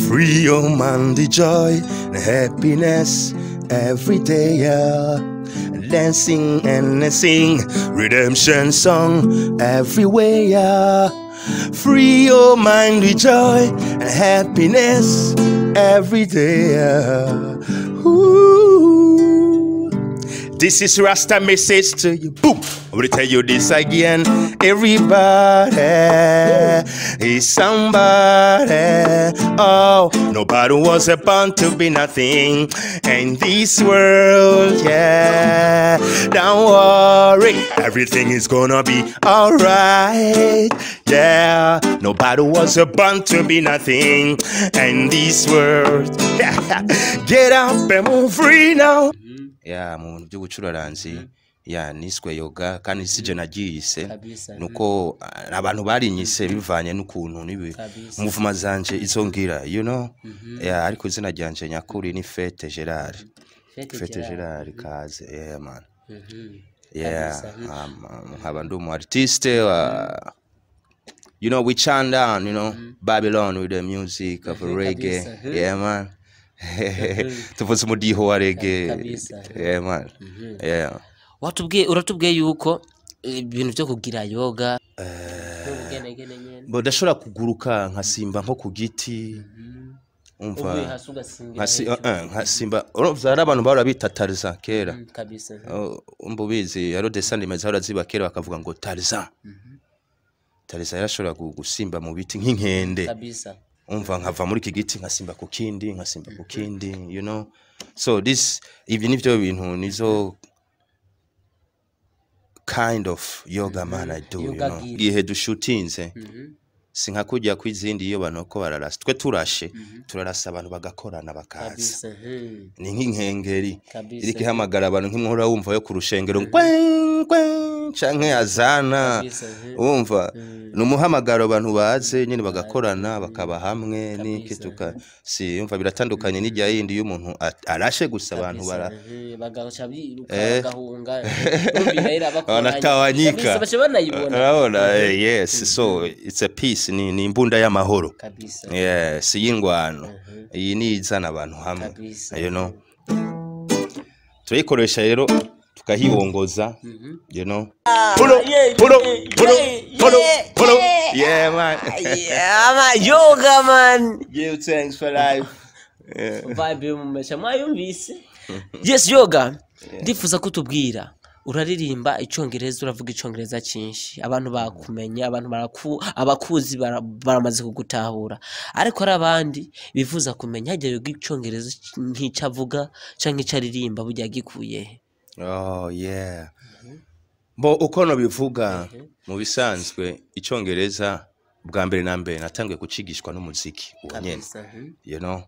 Free your mind, the joy and happiness every day, yeah. Dancing and sing redemption song everywhere, yeah. Free your mind, the joy and happiness every day, yeah. Ooh. This is Rasta message to you. Boom! I will tell you this again. Everybody is somebody. Oh, nobody was born to be nothing in this world. Yeah, don't worry, everything is gonna be alright. Yeah, nobody was born to be nothing in this world. Get up and move free now. Yeah, mu by'ubucuraranzi ya niswe yoga kandi sije nagiyise nuko abantu barinyise bivanye n'ukuntu nibi umuvuma zanje izongira you know yeah ariko izina ryanje nyakuri ni Fete Gerard kaze yeah man yeah nkaba ndi umu artist you know we chant down you know Babylon with the music of reggae yeah man tuvuze umudiho wa reggae yeah man yeah uratubwiye yuko ibintu byo kugira yoga bo dashobora kuguruka nkasimba nko ku giti umva nkasimba uravye abantu bahora bita Tarzan kera kabisa umbubizi yaro descend imeze hora ziba kera bakavuga ngo Tarzan yarashobora gusimba mu biti nk'inkende kabisa umva nkava muri iki giti nkasimba ku kindi you know so this even if bintu nizo kind of yoga man I do you know ihe dushutinze sinka kujya kwizindi iyo banoko bararasa twe turashe turarasa abantu bagakorana bakaza ni nk'inkengeri iriki hamagara abantu nk'imhora wumva yo kurushengero canke azana umva numuhamagaro abantu baze nyine bagakorana bakaba hamwe niki tuka si umva biratandukanye n'ijya yindi y'umuntu arashe gusa abantu bagacha biruka bagahunga umbihera bakora tawanyika banayibona yes so it's a peace ni imbunda y'amahoro kabisa yes yingwano iyi ni izana abantu hamwe you know turikoresha rero tukahibongoza you know pulo yeah man yoga man give thanks for life vibe mumesha mwayumvise yes yoga ndifuza kutubwira uraririmba icyongereza uravuga icyongereza cyinshi abantu bakumenya abantu abakuzi baramaze kugutahura ariko ari abandi bifuza kumenya hajya yoga icyongereza nk'icavuga canke icaririmba burya gikuye oh yeah bo uko no bivuga mu bisanzwe icyongereza bwa mbere na mbere natangiye kucigishwa n'umuziki wonyene you know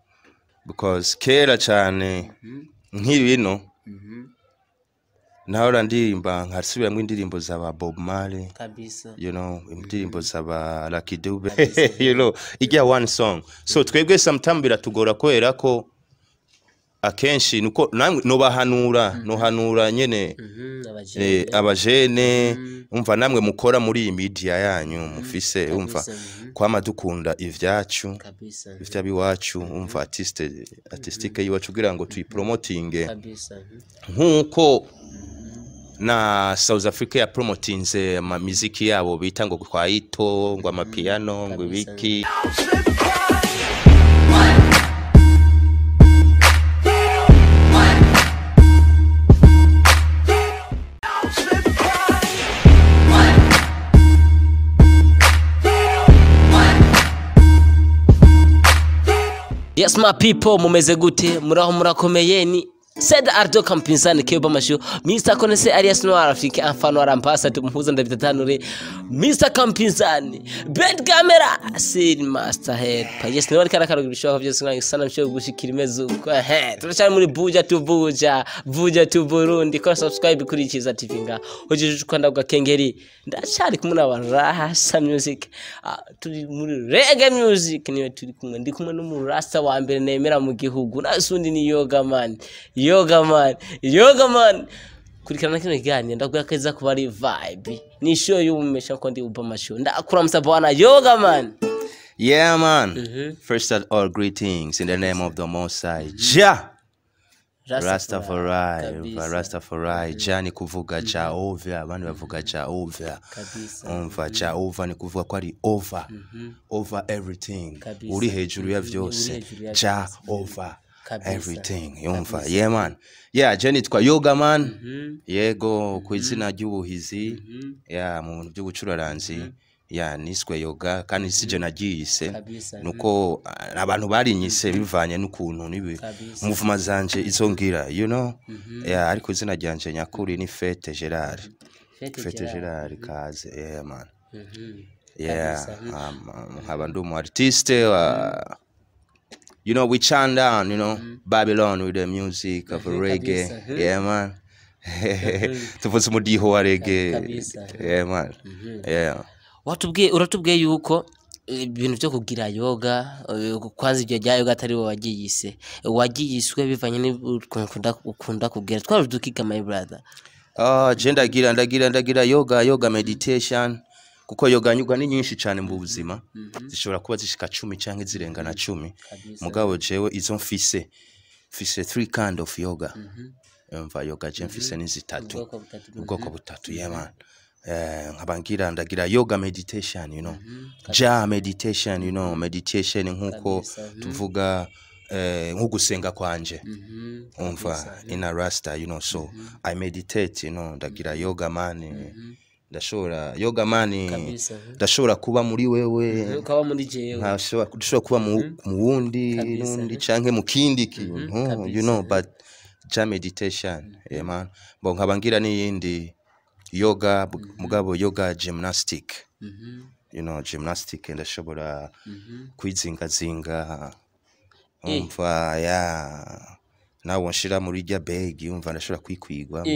because kera cyane nk'ibino nahora ndirimba nkasubiramo indirimbo z'aba Bob Marley kabisa you know indirimbo z'aba Lucky Dube you know ijya one song so twebwe sometimes biratugora kwera ko akenshi nuko nohanura nyene abajene umva namwe mukora muri iyi media yanyu mufise umva kwama dukunda ivyacu ivya biwacu umva artistique yiwacu kugira ngo tuyipromotinge nkuko na South Africa ya promotinze ama muziki yabo bita ngo kwaito ngo ama piano ngo wiki yes my people mumeze gute muraho murakomeye ni said ardo kampinzani keba masho Mr. Konese alias Noir Afrique enfant noir ambassadeur tumuhuza ndabitanure Mr. Kampinzani bed camera sin master head yes Noir karakara bishaka byose sana byo gushikira imezo turacari muri buja tu Burundi ko subscribe kuri Kiza TV nga hojeje kwanda gakengeri ndacari kumuna barasa music turi muri reggae music niwe turi kumwe ndi kumwe n'umurasta wa mbere nemera mu gihugu nasundi ni Yogaman kurikirana kino kiganiro ndagwakeza kuba ari vibe ni show y'umumesha ko ndi uba masho ndakura musabana Yogaman Yeah, man. First of all, greetings in the name of the Most High. Ja. Rastafari. Ja ni kuvuga Jehovah. Abantu bavuga Jehovah. Umva Jehovah ni kuvuga ko ari over everything. Uri hejuru ya vyose. Jehovah. Everything. Umva. Yeah, man. Yeah, je nitwa Yogaman. Yego ku izina ry'ubuhizi. Yeah, mu bintu by'ubucuraranzi. Ya niswe yoga kandi sije nagiyise nuko abantu barinyise bivanye n'ukuntu nibi umuvuma zanje izongira ya ariko izina ryanje nyakuri ni Fete Gerard kaze yeah man yeah nkaba ndumu artiste we chant down Babylon with the music of reggae yeah man tuvuze umudiho wa reggae yeah man yeah uratubwiye yuko ibintu byo kugira yoga kwanza ibyo bya yoga atari wo wagiyiswe bivanye n'ukunda kugira twarudukiga my brother je ndagira yoga meditation kuko yoga nyuga ni nyinshi cyane mu buzima zishobora kuba zishika 10 canke zirenga na 10 mugabo jewe izo mfise 3 kind of yoga mva yoga je mfise ni zitatu ubwoko butatu yeah man nkabangira ndagira yoga meditation ja meditation meditation nkuko tuvuga nko gusenga kwanje umva ina rasta so I meditate ndagira yoga man ndashobora kuba muri wewe ukaba muri jewe ndashobora kuba mu wundi canke mu kindi kintu but ja meditation yeah man bo nkabangira n'iyindi yoga mugabo yoga gymnastic gymnastic ndashobora kwizingazinga umva ya nawo nshira muri rya bag umva ndashobora kwikwigwa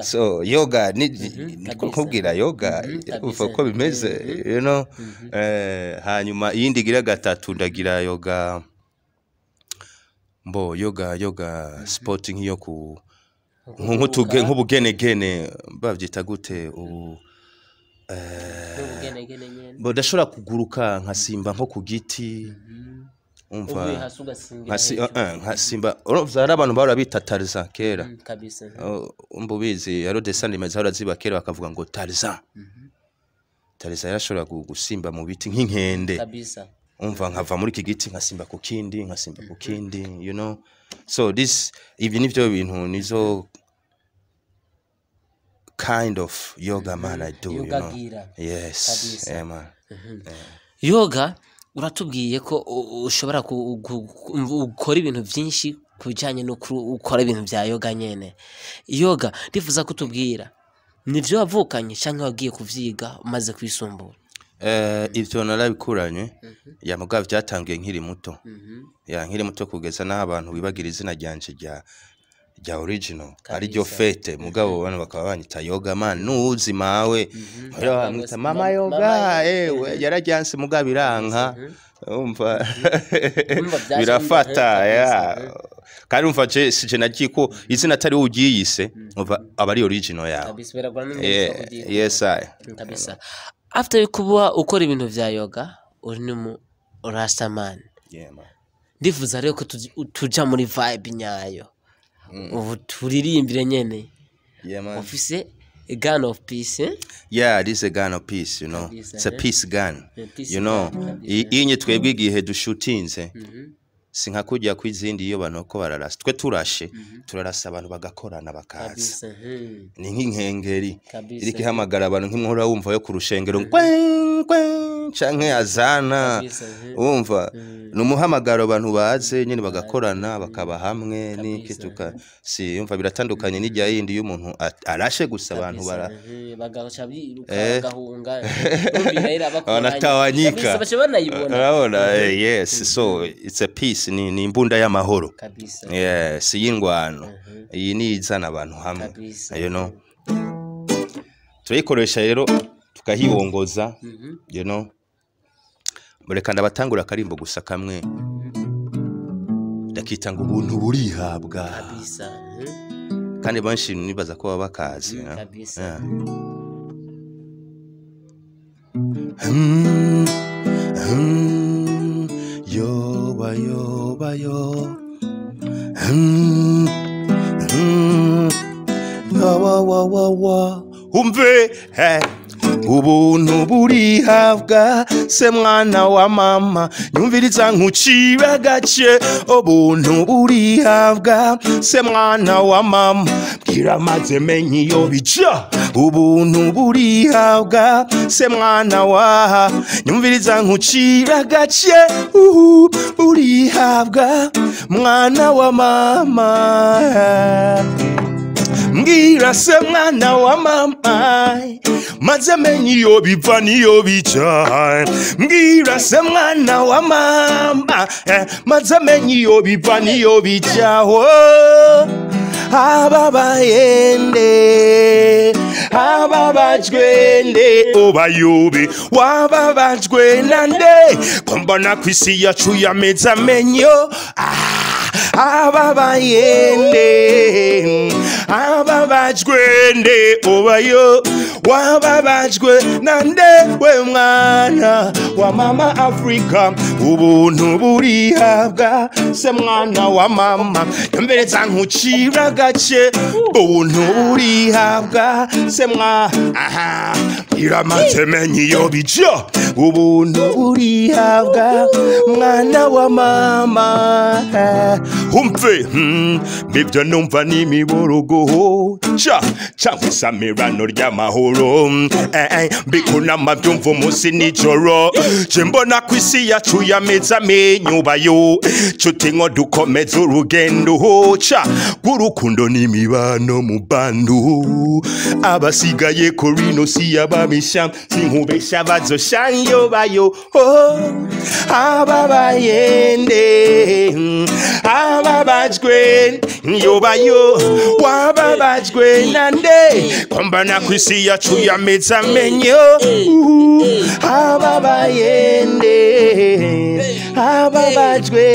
so yoga ni kubwira yoga uva ko bimeze hanyuma iyindi gira gatatu ndagira yoga yoga sporting yo ku nk'ubugenegene bavyita gute ndashobora kuguruka nkasimba nko ku giti umva nkasimba uravye abantu barabita Tarzan kera umbubizi yaro descend mezahora ziba kera bakavuga ngo Tarzan yarashobora gusimba mu biti nk'inkende umva nkava muri iki giti nkasimba ku kindi so this even if you nizo kind of yoga man I do yes yeah man yoga uratubwiye ko ushobora gukora ibintu byinshi kujanye no ukora ibintu bya yoga nyene yoga ndifuza kutubwira nivyo wavukanye canke wagiye kuvyiga umaze kwisumbura ivyo narabikuranye ya mugabo byatangiye nkiri muto nkiri muto kugeza naho abantu bibagira izina ryanje rya original ari ryo Fete mugabo bana bakaba banyita Yogaman nuzi mawe bamwita mama yoga yarajyanse mugabo iranka umva birafata kandi umva sije nagiko izina atari ugiyise umva abari original yawe yes kabisa after kuba ukora ibintu vya yoga uri mu Rastaman ndifuza rero ko tuja muri vibe nyayo ubu turirimbire nyene office a gun of peace this is a gun of peace it's a peace gun inye twebwe igihe dushutinze sinka kujya kwizindi iyo banoko bararasa twe turarasa abantu bagakorana bakaza ni nk'inkengeri iriki hamagara abantu nk'imhora wumva yo kurushengero canke azana umva numuhamagaro abantu baze nyine bagakorana bakaba hamwe n'ikituka si umva biratandukanye n'ijya yindi y'umuntu arashe gusa abantu bagacha biruka gahunga umbira bakoranye urabona yes so it's a peace ni imbunda y'amahoro yes y'ingwano iyi ni izana abantu hamwe turayikoresha rero tukahibongoza mureka ndabatangura akarimbo gusa kamwe ndakita ngo ubuntu burihabwa kandi benshi nibaza ko baba bakazi Yoba yoba yo. Wa umve ubuntu burihabwa se mwana wa mama nyumviriza nkucira gace ubuntu burihabwa se mwana wa mama bwira maze menye iyo bija ubuntu burihabwa se mwana wa nyumviriza nkucira gace burihabwa mwana wa mama mbwira se mwana wa mama maze menye iyo biva niyo bica mbwira se mwana wa mama maze menye iyo biva niyo bica ababayende ababajwende obayobe wababajwe nande kombona kwisi yacu yameze amenyo ababayende ababajwende obayo wababajwe nande we mwana wa mama Afrika ubuntu burihabwa se mwana wa mama yambereza nkucira gace ubuntu burihabwa se mwana iramaze menye iyo bija ubuntu burihabwa mwana wa mama umve bivyo numva n'imiborogo cyangwa isamirano ry'amahoro mbikuna byumva umunsi nijoro je mbona ku isi yacu yameze amenyo bayo cuti nko dukomeza urugendo rw'urukundo n'imibano mu bantu abasigaye korino si yabamisha sinkubesha bazoshanyo bayo ababayende ababajwe yobayo wababajwe nande kombana kwisi yacu yameze amenyo ababayende ababajwe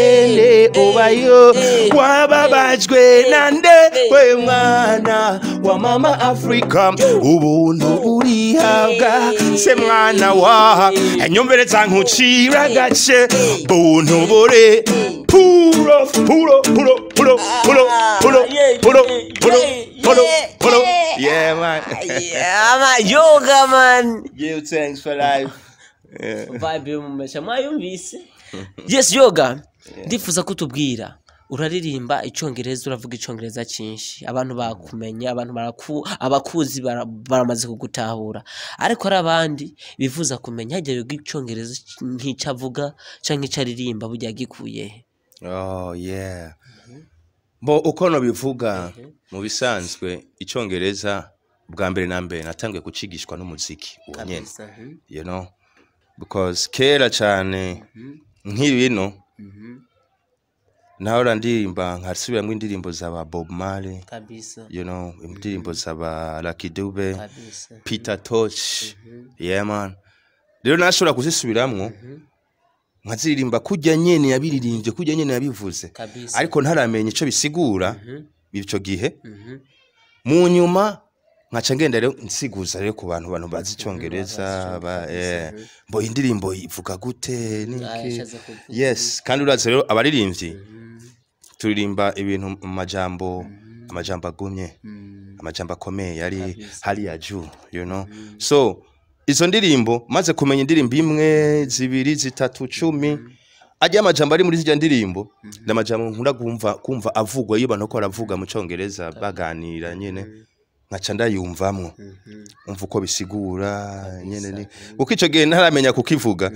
obayo wababajwe nande we mwana wa mama Afrika ubuntu burihabwa se mwana wa nyumbereza nkucira gace buntu bure puro yeah man Yogaman give thanks for life vibe mumesha mwayumvise yes yoga ndifuza kutubwira uraririmba icyongereza uravuga icyongereza cyinshi abantu bakumenya abantu abakuzi baramaze kugutahura ariko ari abandi bifuza kumenya hajya yoga icyongereza nk'icavuga canke icaririmba burya gikuye oh yeah bo uko no bivuga mu bisanzwe icyongereza bwa mbere na mbere natangiye kucigishwa n'umuziki unyene you know because kera cyane nk'ibino naho ndirimba nkasubiramwe indirimbo z'aba Bob Marley kabisa you know indirimbo z'aba Lucky Dube Peter Tosh yeah man rero nashobora kuzisubiramwo nkaziririmba kujya nyene yabiririmbye kujya nyene yabivuze ariko ntaramenye ico bisigura bico gihe mu nyuma nkaca ngenda rero nsiguza rero ku bantu bazi icyongereza bo indirimbo ivuga gute niki yes kandi uraze rero abaririmbyi turirimba ibintu mu majambo agumye amajambo akomeye yari hali ya juu you know so izo ndirimbo maze kumenya indirimbo imwe zibiri zitatu 10 ajya amajambo ari muri zijya ndirimbo n'amajambo nkunda kumva avugwa iyo bantu ko baravuga mu cyongereza baganira nyene nkaca ndayumvamwo umva uko bisigura nyene ni uko ico gihe ntaramenya kukivuga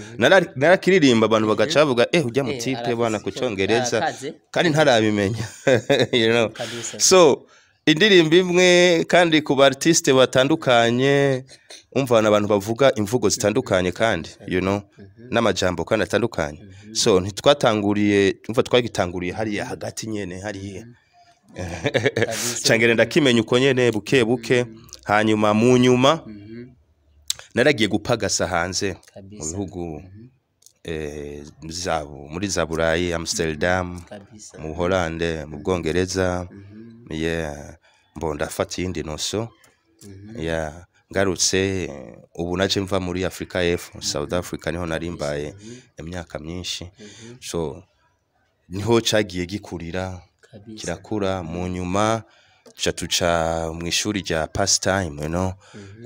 narakiririmba abantu bagaca bavuga ujya mu tipe bana ku cyongereza kandi ntarabimenya you know so indirimbo imwe kandi ku artiste batandukanye umva abantu bavuga imvugo zitandukanye kandi you know n'amajambo kandi atandukanye so ntitwatanguriye umva twagitanguriye hariya hagati nyene hariya cyangere ndakimenya uko nyene buke buke hanyuma mu nyuma naragiye gupagasa hanze mu bihugu muri za Burayi Amsterdam mu Hollande mu Bwongereza yeah mbonda fata indi noso yeah ngarutse ubu naje mva muri Africa y'Epfo South Africa niho narimbaye imyaka myinshi so niho cagiye gikurira kirakura mu nyuma tuca mu ishuri rya pastime you know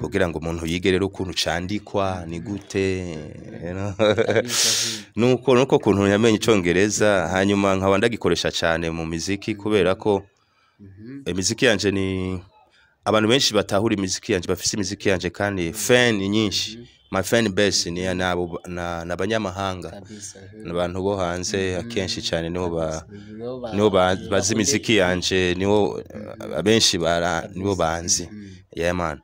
kugira ngo umuntu yige rero ukuntu candikwa ni gute you know nuko kuntu yamenye icongereza hanyuma nkaba ndagikoresha cyane mu muziki kubera ko imiziki yanje ni abantu benshi batahura imiziki yanje bafise imiziki yanje kandi fan nyinshi my fan base ni n'abanyamahanga n'abantu bo hanze akenshi cyane niho bazi imiziki yanje niho abenshi nibo banzi yeah man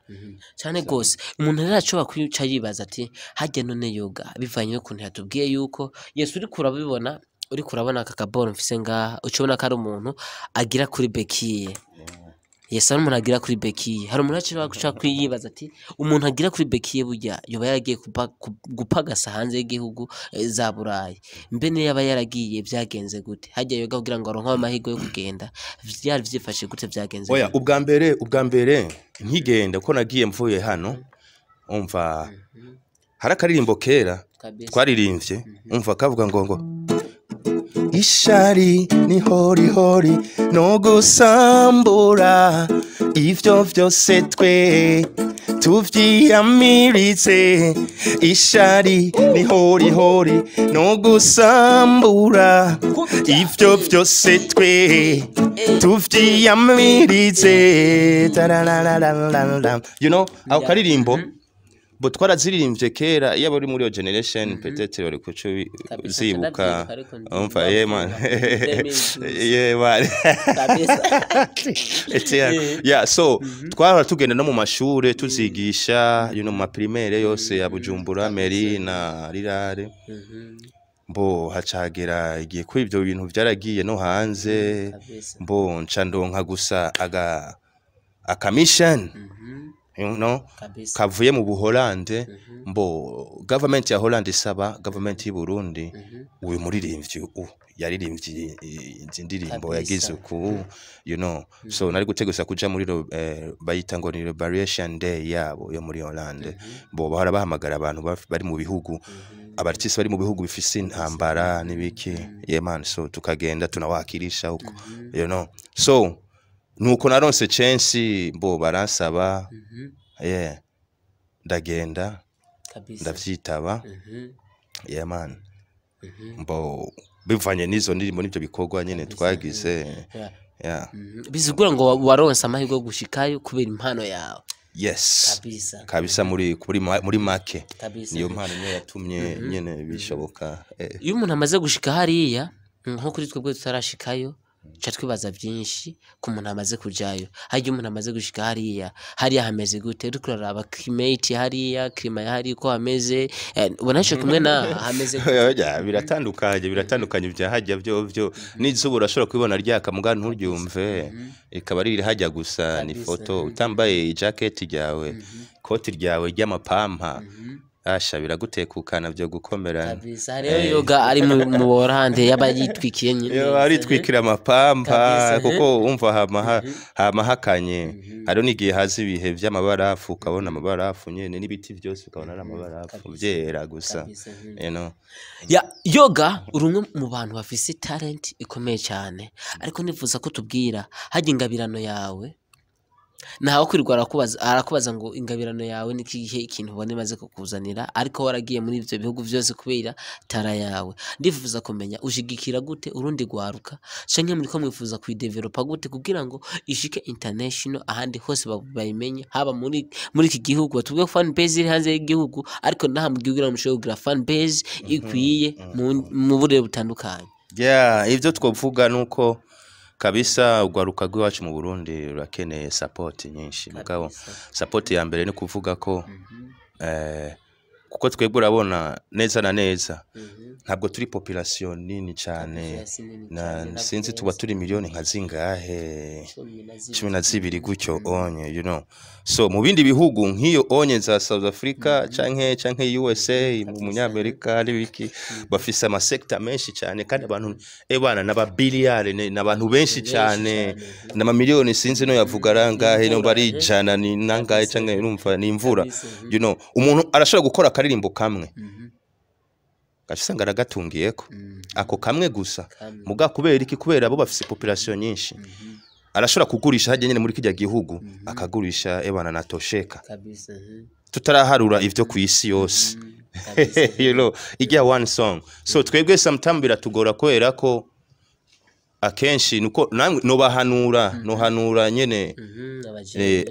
cyane gose umuntu aracoba kwica yibaza ati hajya none yoga bivanye n'ukuntu yatubwiye yuko Yesu uri kurabibona uri kurabona aka kaboro mfise ngaha ucibona ko ari umuntu agira kuri bekiye Yesu ari umuntu agira kuri bekiye hari umuntu aciba guca kwiyibaza ati umuntu agira kuri bekiye burya yoba yaragiye gupagasa hanze y'igihugu za Burayi mbe ne yaba yaragiye byagenze gute hajya yoga kugira ngo aronke amahirwe yo kugenda byari vyifashe gute byagenze oya ubwa mbere nkigenda ko nagiye mvuye hano umva harakaririmbo kera twaririmbye umva kavuga ngo ishari ni hori no gusambura ivyo vyose twe tuvyiyamiritse ishari ni hori no gusambura ivyo vyose twe tuvyiyamiritse you know aho karirimbo bo twaraziririmbye kera iyo bari muri yo generation peut-être bari kuco zibuka umva yeah man yeah man yeah so twara tugenda no mu mashure tuzigisha you know ma primaire yose ya Bujumbura Meri na Rirare mbo hacagera igiye kuri ibyo bintu byaragiye no hanze mbo ncandonka gusa a mission you know kavuye mu Buholande mbo government ya Holland isaba government y'Iburundi uyu muririmbyi yaririmbye indirimbo yagize uku you know so nari gutegusa kuja muri bayita ngo ni Liberation Day yabo yo muri Holland mbo bahora bahamagara abantu bari mu bihugu abartisi bari mu bihugu bifise intambara nibiki yeah man so tukagenda tunawakirisha uko you know so nuko naronse chance mbo baransaba yeah ndagenda ndavyitaba yeah man mbo bivanye nizo ndirimo nivyo bikorwa nyene twagize yeah bizigura ngo waronse amahirwe gushikayo kubera impano yawe yes kabisa muri make niyo mpano niyo yatumye nyene bishoboka iyo umuntu amaze gushika hariya nko kuri twebwe tutarashikayo cha twibaza byinshi ku muntu amaze kujayo hajye umuntu amaze gushika hariya hameze gute dukuraraba climate hariya clima hari ko hameze ubonashe kumwe na hameze biratandukanye bya hajya byo n'izuba urashobora kubibona ryaka muga nturyumve ikaba riri hajya gusa ni foto utambaye jacket ryawe koti ryawe ry'amapampa asha biragutekukana byo gukomera kabisa rero yoga ari mu Borande yabayitwikiye nyine yo ari twikira amapampa kuko umva hama hakanye haro nigiye hazi ibihe by'amabarafu ukabona amabarafu nyene n'ibiti byose ukabona ari amabarafu byera gusa you know ya yoga urumwe mu bantu bafise talent ikomeye cyane ariko nifuza ko tubwira hajye ingabirano yawe naho kwirwara arakubaza ngo ingabirano yawe nikihe ikintu ubone maze kukuzanira ariko waragiye muri ivyo bihugu byose kubera tara yawe ndifuza kumenya ushigikira gute urundi gwaruka canke muri ko mwifuza kwidevelopa gute kugira ngo ishike international ahandi hose bayimenye haba muri iki gihugu batubwe fan base iri hanze y'igihugu ariko naha mu gihugu mushobogira fan base ikwiye mu burere butandukanye yeah ivyo twovuga nuko kabisa ugwaruka rw'iwacu mu Burundi rurakeneye support nyinshi mugabo support ya mbere ni kuvuga ko kuko twebwe urabona neza na neza ntabwo turi population nini cyane na sinzi tuba turi miliyoni nka zingahe 12 gutyo onye you know. So mu bindi bihugu nk'iyo onye za South Africa canke USA mu Munyamerika n'ibiki bafise ama sector menshi cyane kandi abantu bana n'aba billiard n'abantu benshi cyane n'ama miliyoni sinzi no yavuga rangahe no bari jana ni nangahe canke urumva ni imvura you know. Umuntu arashobora gukora akaririmbo kamwe gashanga aragatungiyeko ako kamwe gusa muga kubera iki kubera abo bafise population nyinshi arashobora kugurisha hajye nyene muri kijya gihugu akagurisha ebana natosheka kabisa tutaraharura ivyo ku isi yose you know ijya one song. So twebwe sometimes biratugora kwera ko akenshi nuko no bahanura nyene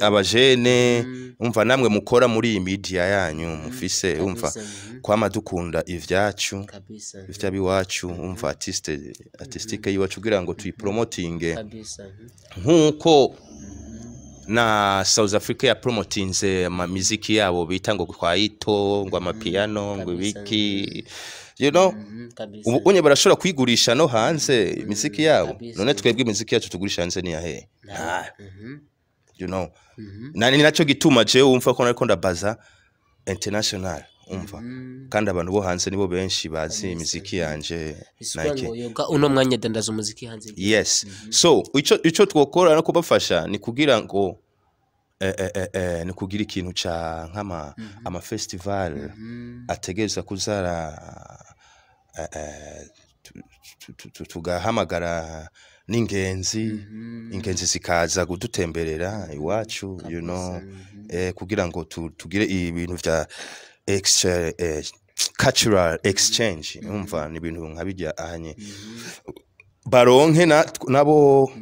abajene umva namwe mukora muri iyi media yanyu mufise umva kwama dukunda ivyacu ivyabiwacu umva artistique yiwacu kugira ngo tuyipromotinge nkuko na South Africa ya promotinze ama muziki yabo bita ngo kwaito ngo amapiano ngo ibiki you know unye barashobora kwigurisha no hanze imiziki yabo none twebwe imiziki yacu tugurisha hanze ni yahe you know nani naco gituma je umva ko nariko ndabaza international umva kandi abantu bo hanze nibo benshi bazi imiziki yanje nake uno mwanya dandaza umuziki hanze. Yes. So ico twokora no kubafasha ni kugira ngo ni kugira ikintu ca nkama ama festival ategeza kuzara tugahamagara n'ingenzi zikaza kudutemberera iwacu you know kugira ngo tugire ibintu vya cultural exchange umva ni ibintu nkabijya ahanye baronke nabo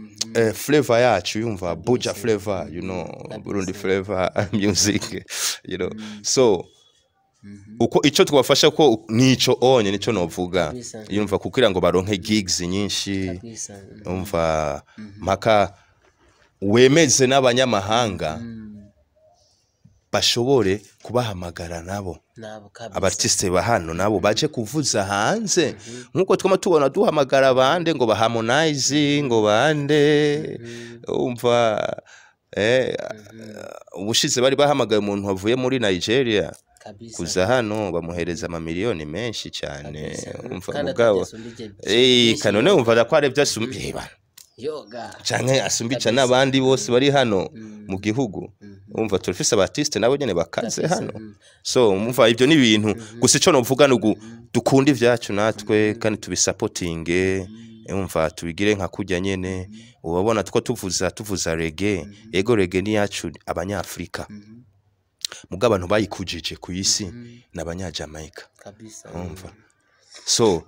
flavor yacu yumva buja flavor you know Burundi flavor music you know. So uko ico twafasha ko nico onye nico novuga yumva kugira ngo baronke gigs nyinshi umva maka wemeze n'abanyamahanga bashobore kubahamagara nabo abartiste bahano nabo baje kuvuza hanze nkuko twama tubona duhamagara abande ngo baharmonize ngo bande umva ubushize bari bahamagaye umuntu wavuye muri Nigeria kuza hano bamuhereza ama miliyoni menshi cyane umva mugabo kanone umva dakware byasumbiba yoga canke asumbica n'abandi bose bari hano mu gihugu umva turafise abartiste nabo nyene bakaze hano. So umva ivyo ni ibintu gusa ico novuga nugu dukunda ivyacu natwe kandi tubisupportinge umva tubigire nka kujya nyene ubabona two tuvuza Regue ego Regue ni yacu abanyafrika muga abantu bayikujije ku isi n'abanyajamaica kabisa umva. So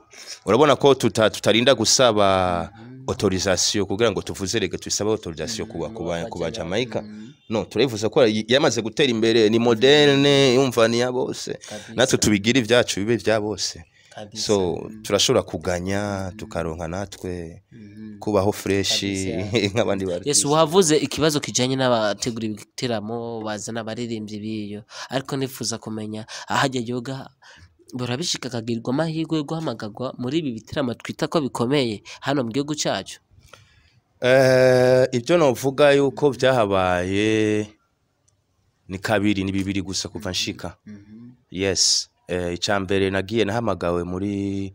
urabona ko tutarinda gusaba autorisation kugira ngo tuvuze Regue twisaba autorisation kuba Jamaica no turevuza ko yamaze gutera imbere ni moderne umva ni ya bose natwe tubigira ivyacu bibe vya bose. So turashobora kuganya tukaronka natwe kubaho fresh nk'abandi bari. Yes, wavuze ikibazo kijanye n'abategura ibiteramo bazana abaririmbyi biyo ariko nifuza kumenya ahajya yoga burabishika kagirwa amahirwe yo guhamagagwa muri ibi bitirama twita ko bikomeye hano mu gihugu cyacu. Ibyo novuga yuko byahabaye ni kabiri ni bibiri gusa kuva nshika. Yes, icambere nagiye nahamagawe muri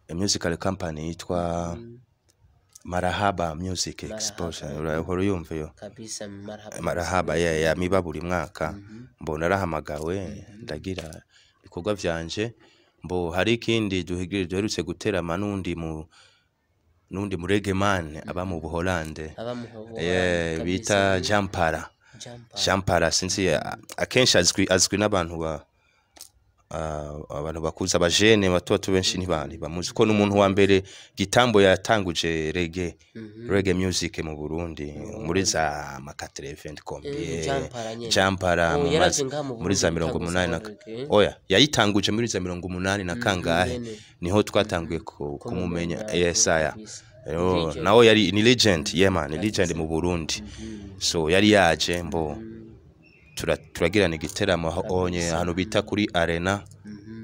musical company yitwa Marahaba Music Exposure urahora yumva yo kabisa Marahaba ya miba buri mwaka mbona arahamagawe ndagira ibikorwa vyanje mbo hari ikindi duherutse guterama nundi mu Regue man aba mu Buholande bita Jampara sinzi akenshi azwi n'abantu abantu bakuza abajene bato benshi ntibandi bamuzi ko n'umuntu wa mbere gitambo yatanguje Regue music mu Burundi muri za makatre event combie Jampara muri za 80 oya yayitanguje muri za 80 na kangahe niho twatanguye kumumenya yesaya naho yari ni legend ni legend mu Burundi. So yari yaje mbo turagirana igiteramo onye hano bita kuri arena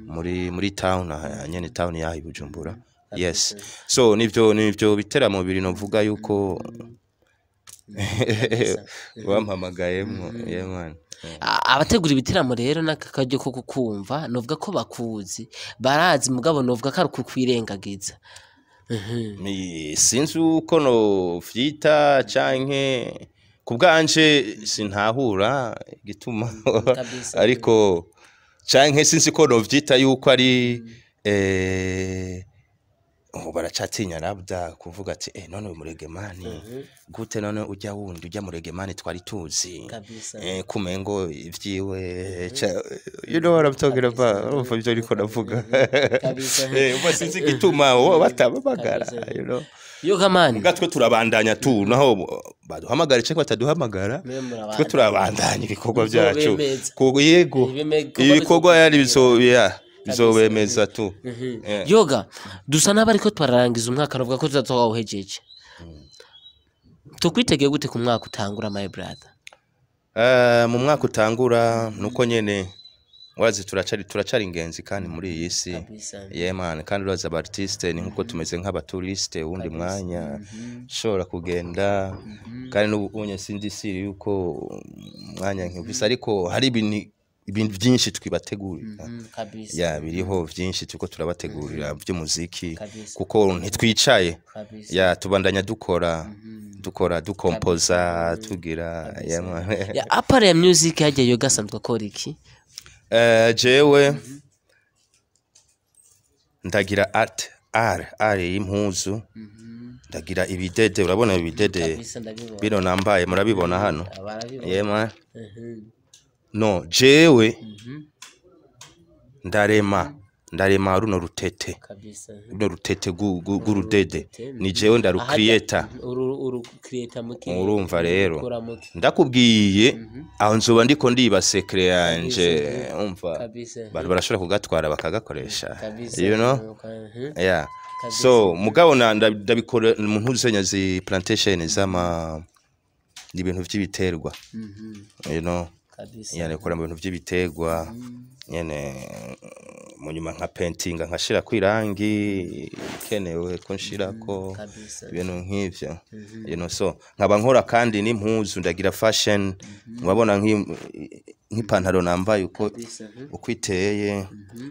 muri town nyene town ya Ibujumbura. Yes, so nivyo biteramo bibiri novuga yuko wampamagayemwo yemwana. Abategura ibiteramo rero n'akakaryo ko kukumva novuga ko bakuzi barazi mugabo novuga ko ari kukwirengagiza. Sinzi uko no vyita canke kubwanje sintahura gituma ariko canke sinzi ko no vyita yuko ari baracatinya labda kuvuga ati none umuregemani gute none ujya wundi ujya muregemani twari tuzi kumengo ivyiwe you know what I'm talking about urumva byo ariko navuga uba sinzi gituma batabagara you know Yogaman gatwe turabandanya tu naho baduhamagara cyangwa bataduhamagara twe turabandanya ibikorwa byacu kuko yego ibikorwa yari bizobemeza tu. Yoga dusa n'abariko twararangiza umwaka navuga ko tuzatwawuhejeje. Tukwitegeye gute ku mwaka utangura my brother? Mu mwaka utangura nuko nyene wazi turacari ingenzi kandi muri iyi si. Man kandi uraza artiste ni nkuko tumeze nk'abaturiste wundi mwanya shora kugenda kandi n'ubunye sindi siri yuko mwanya nk'ubisa ariko hari ibintu byinshi twibategurira ya biriho byinshi tuko turabategurira by'umuziki kuko ntitwicaye ya tubandanya dukompoza tugira ya apare ya music hajya Yoga sanzwe akora iki? Jewe ndagira art impuzu ndagira ibidede urabona ibidede bino nambaye murabibona hano yema no jewe ndarema runo rutete gurudede ni jewe ndarucreator urumva rero ndakubwiye aho nzoba ndiko ndiba secret yanje umva barashobora kugatwara bakagakoresha you know yeah so mugabo ndabikora umuntu uzenya zi plantation zama ibintu by'ibiterwa you know yani ukora mu bintu by'ibiterwa nyene mu nyuma nka painting nkashira kwirangi kenewe ko nshirako ibintu nk'ivyo you know so nkaba nkora kandi n'impuzu ndagira fashion mwabona nk'ipantaro nambaye uko iteye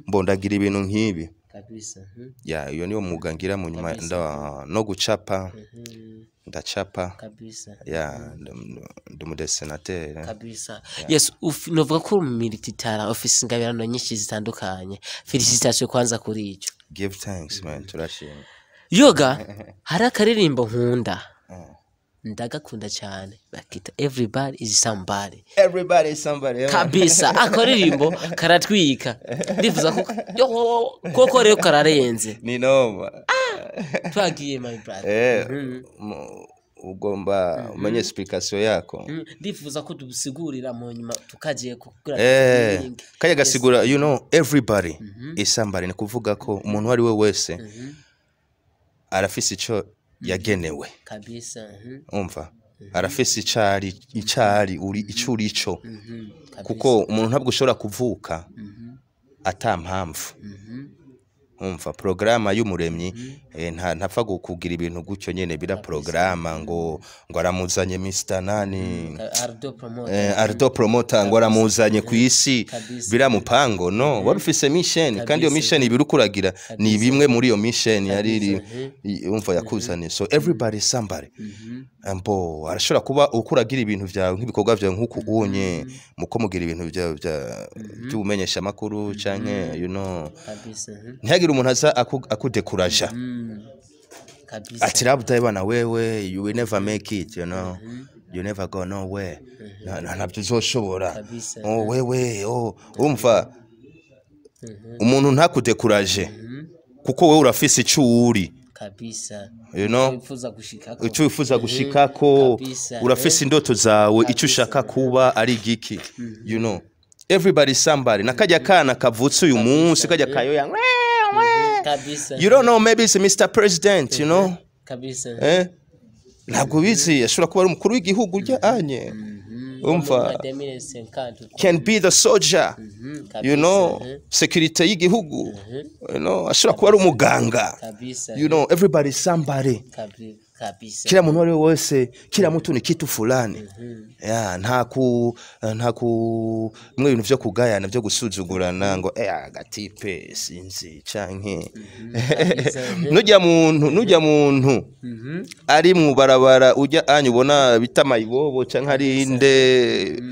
mbondagira ibintu nk'ibi ya iyo niyo mwuga ngira mu nyuma no gucapa ndachapa kabisa ya ndumudesenateur kabisa yes novuga ko milititara office ngabirano nyinshi zitandukanye felicitation kwanza kuri ico give thanks man turashimye Yoga hari akaririmbo nkunda ndagakunda cyane bakita everybody is somebody kabisa akaririmbo karatwika ndifuza ko koko rero kararenze ni noma twagiye my brother ugomba umenye explication yako ndifuza ko tubisigurira mu nyuma tukagiye kugura kaya gasigura you know everybody is somebody ni kuvuga ko umuntu wari we wese arafise ico yagenewe kabisa umva arafise icari uri icurico kuko umuntu ntabwo ushobora kuvuka atampamvu umva programa y'umuremyi ntapfa kugira ibintu gutyo nyene bira programa ngo aramuzanye Mr nani Ardo promoter ngo aramuzanye ku isi bira mupango no warufise mission kandi iyo mission ibirukuragira ni bimwe muri iyo mission yari umva yakuzanye so everybody somebody ambo arashobora kuba ukuragira ibintu byawe nk'ibikorwa byawe nkuko unye muko mugira ibintu byawe by'umenyesha makuru canke you know ntihagira umuntu aza akudekuraja ati rabda bana wewe you will never make it you know you never go nowhere ntabyo uzoshobora wewe umva umuntu ntakudekuraje kuko wewe urafise icyo uri kabisa you know icyo wifuza gushikako urafise indoto zawe icyo ushaka kuba ari giki you know everybody somebody nakajya kana kavutse uyu munsi kajya kayo kabisa you don't know maybe it's Mr President you know kabisa ntabwo bizi ashobora kuba ari umukuru w'igihugu anye umva can be the soldier, you know, security y'igihugu, you know, ashobora kuba ari umuganga, you know, everybody is somebody. Kila muntu wari wese, kila mtu ni kitu fulani. Yeah, ntaku mwe ibintu byo kugayana byo gusuzugurana ngo agatipe sinzi canke nujya muntu ari mu barabara ujya anyubona bitama ibobo canke ari inde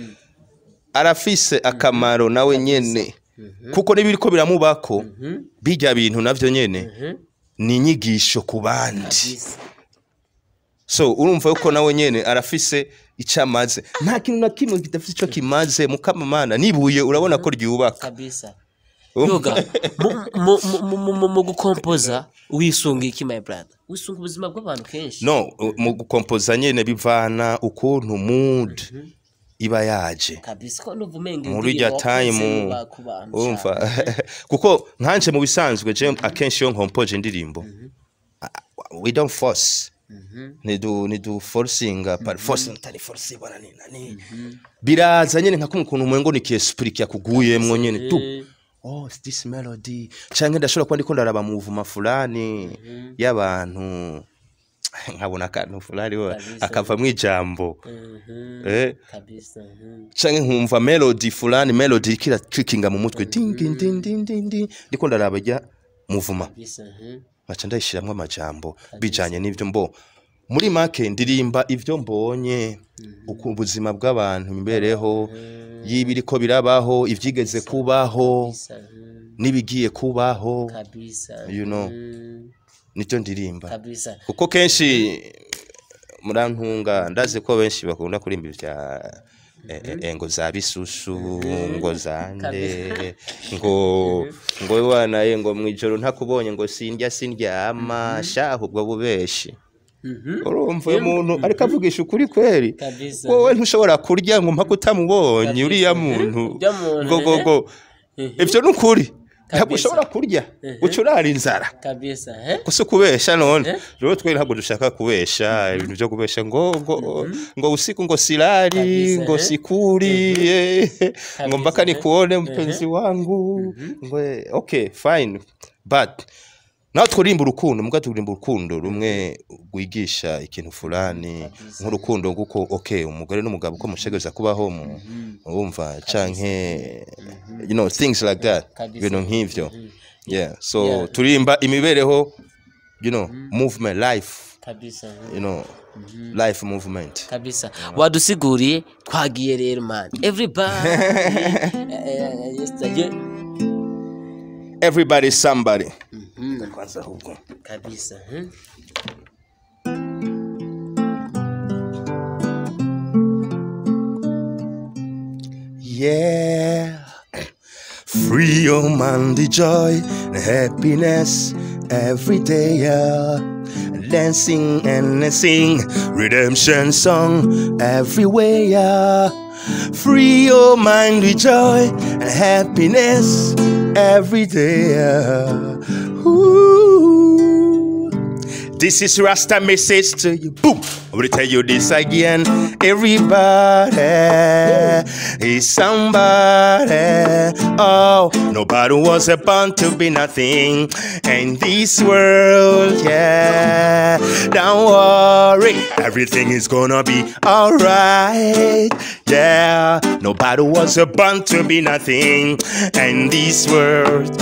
arafise akamaro nawe nyene kuko nibiriko biramubako bijya bintu navyo nyene ni inyigisho ku bandi. So urumva yuko nawe nyene arafise icamaze, nta kintu na kimwe kitafise ico kimaze mukamamana nibuye urabona ko ryubaka kabisa. Yoga mu gukompoza wisunga iki my brother? Wisunga ubuzima bw'abantu kenshi? No, mu gukompoza nyene bivana ukuntu mood iba yaje kabisa ko nuvumenga muri ya time urumva kuko nkanje mu bisanzwe je akenshi yo nkompoje indirimbo we don't force. Nidu forcing par forcing tari force bana nani biraza nyene nka kumuntu mwengo nikiye spirit yakuguyemwo nyene tu oh this melody canke ndashobora kwa ndiko ndaraba mu vuma fulani y'abantu nkabona akantu fulani we akava mu ijambo kabisa canke nkumva melody fulani melody kira clickinga mu mutwe ding ding ding ding ding ndiko ndaraba jya mu vuma kabisa macha ndayishiramwe amajambo bijanye n'ivyo mbo muri make ndirimba ivyo mbonye uko ubuzima bw'abantu imbereho yibiriko birabaho ivyigeze kubaho nibigiye kubaho kabisa, you know, nicyo ndirimba kabisa. Kuko kenshi murantunga ndazi ko benshi bakunda kurimba ivya ngo za bisusu ngo zande ngo wana ngo mwijoro ntakubonye ngo sindyama shaho ubwo bubeshi. Urumva umuntu ariko avugisha ukuri kweri wowe ntushobora kurya ngo mpaka utamubonye uriya muntu go ivyo nukuri ntabwo ushobora kurya ucurara inzara kabisa gusa kubesha none rero twe ntabwo dushaka kubesha ibintu byo kubesha ngo usiku ngo silari ngo sikuri ngo mpaka nikuone mpenzi wangu ngo okay fine but naho turirimba urukundo muga turirimba urukundo rumwe gwigisha ikintu fulani nk'urukundo nguko okay umugore n'umugabo ko mushegeza kubaho mu umva canke you know things like that ibintu nk'ivyo yeah so turirimba imibereho you know movement life kabisa you know life movement kabisa. Wadusiguriye twagiye rero man everybody somebody kabisa yeah free your mind, the joy and happiness every day, yeah. Dancing and sing redemption song everywhere, yeah. Free your mind with joy and happiness every day, yeah. Ooh. This is Rasta message to you. Boom! I will tell you this again. Everybody is somebody. Oh, nobody was born to be nothing in this world, yeah. Don't worry, everything is gonna be alright, yeah. Nobody was born to be nothing in this world.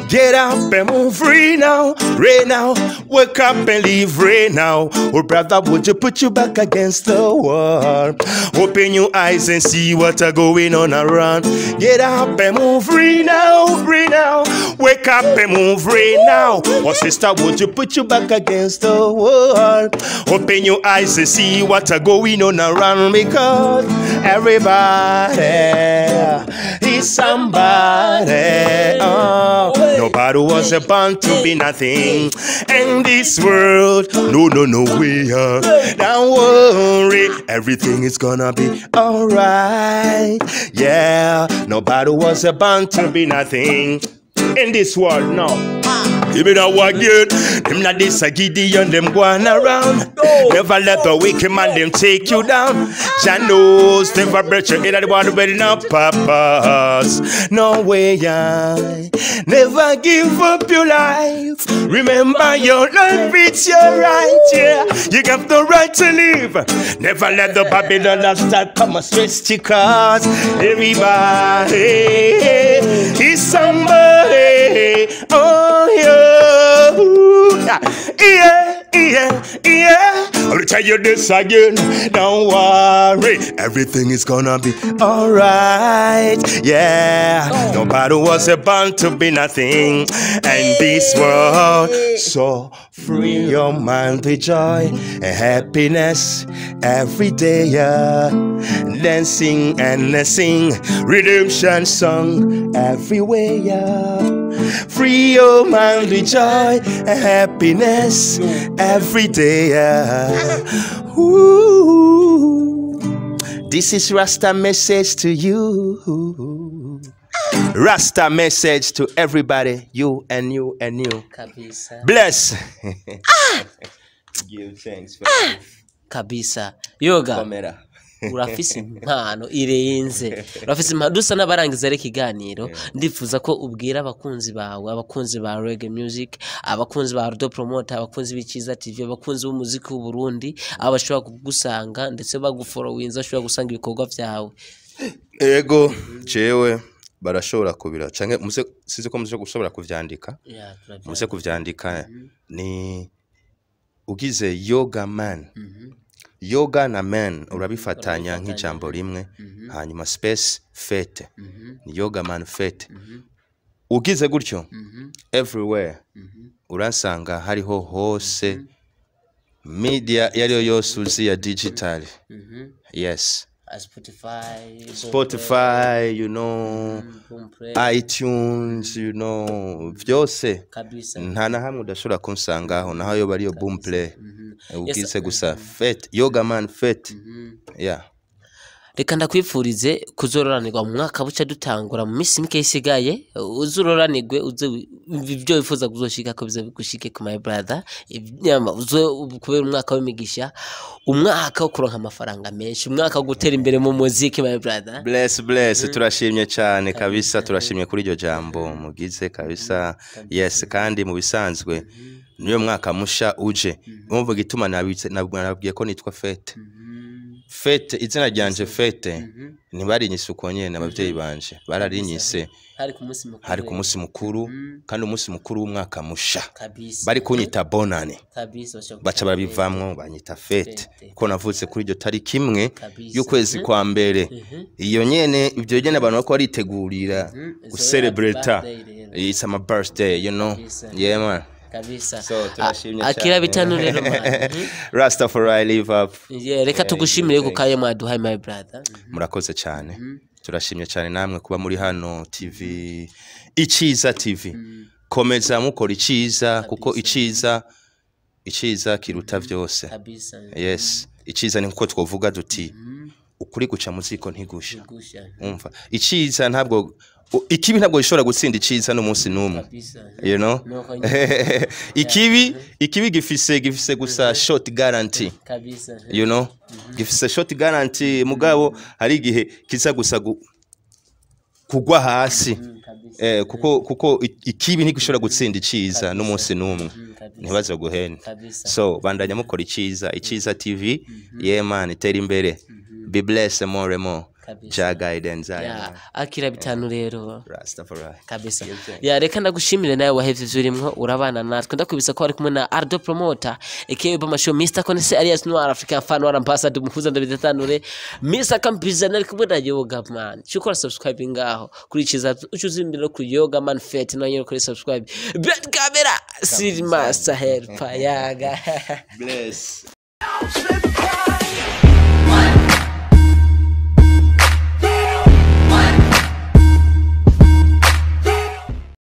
Get up and move right now, right now. Wake up and leave right now. Oh, brother, would you put you back against the wall? Open your eyes and see what's going on around. Get up and move right now, right now. Wake up and move right now. Oh, sister, would you put you back against the wall? Open your eyes and see what's going on around. Because everybody is somebody. Oh, nobody was born to be nothing in this world. No, no, no way. Don't worry, everything is gonna be alright. Yeah, nobody was born to be nothing in this world. No. Give me that one again. Them not this a Gideon, them going around. Never let the wicked man them take you down. Jah knows never break your head at the water bedding up purpose. No way, I never give up your life. Remember your life, it's your right, yeah. You got the right to live. Never let the Babylon start come and stress you, cause everybody is somebody. Oh, yeah. Yeah. I'll tell you this again. Don't worry, everything is gonna be alright. Yeah, nobody was born to be nothing in this world. So free your mind with joy and happiness every day. Yeah, dancing and sing redemption song everywhere. Yeah, free your mind with joy and happiness every day. Ooh. This is Rasta message to you. Rasta message to everybody, you and you and you. Kabisa. Bless. Give thanks for Kabisa. Yoga. Kamera. Urafise impano irenze. Urafise impano dusa n'abarangiza reka iganiro. Ndifuza ko ubwira abakunzi bawe, abakunzi ba Regue Music, abakunzi ba Ardo Promoter, abakunzi b'Ikiza TV, abakunzi b'umuziki w'u Burundi, abashobora kugusanga ndetse bagufollowinza, bashobora gusanga ibikorwa byawe. Ego, jewe barashobora kubira canke muse size ko muse gushobora kuvyandika. Muse kuvyandika ni ugize Yogaman. Yoga na man urabifatanya nk'ijambo rimwe hanyuma space fete ni Yogaman Fete ugize gutyo everywhere urasanga hariho hose media yariyo yose uzi ya digital. Yes, Spotify, you know, iTunes, you know, vyose nta na hamwe udashobora kunsangaho naho yo bariyo boom play. Ugize gusa Fete Yogaman Fete. Yeah, reka ndakwifurize kuzororanirwa mu mwaka buca dutangura mu minsi mike isigaye. Uzororanirwe uze ibyo wifuza kuzoshika ko bize bigushike ku my brother. Inyama uzo kubera umwaka w'imigisha, umwaka wo kuronka amafaranga menshi, umwaka wo gutera imbere mu muziki my brother. Bless. Turashimye cyane kabisa, turashimye kuri iryo jambo mugize kabisa. Yes, kandi mu bisanzwe niyo mwaka musha uje. Umvuga ituma nabwiye ko nitwa Fete. Fete izina ryanje Fete ntibarinyise uko nyene abavyeyi banje bararinyise hari ku munsi mukuru kandi umunsi mukuru w'umwaka musha bari kunyita bonane baca babivamwo banyita Fete ko navutse kuri iryo tariki imwe y'ukwezi kwa mbere. Iyo nyene ivyo nyene abantu bako baritegurira gucelebrate. It's my birthday, you know. Yeah man. Kabisa. So turashimye akira bitanu rero man. Rastafari live up. Yeah, reka tugushimire ko kaye mwaduhaye my brother. Murakoze cyane. Turashimye cyane namwe kuba muri hano TV Ikiza TV. Komeza mukora iciza kuko iciza kiruta vyose. Kabisa. Yes, iciza ni nkuko twovuga duti ukuri guca muziko ntigusha. Umva iciza ntabwo ikibi ntabwo gishobora gutsinda iciza n'umunsi numwe. You know? Ikibi gifise gusa short guarantee. You know? Gifise short guarantee mugabo hari igihe kiza gusa kugwa hasi. Kuko ikibi ntigishobora gutsinda iciza n'umunsi numwe. Ntibazo guhena. So bandanya mukora iciza TV. Yeah man, itera imbere. Be blessed more and more. Ja guidance. Akira bitanu rero. Rastafari. Kabisa. Ya reka ndagushimire nawe wahevye vyurimwo urabana natwe ndakwibisa ko ari kumwe na Ardo Promoter aka Bamasho Mr. Konese alias Noir African fan wa ambassador muhuza ndabidatanure Mr. Kampiza nari kumwe na Yogaman. Chukora subscribe ngaho kuri Ikiza ucuzimbira ku Yogaman Fete no nyine kuri subscribe. Bet camera Sir Master help yaga. Bless.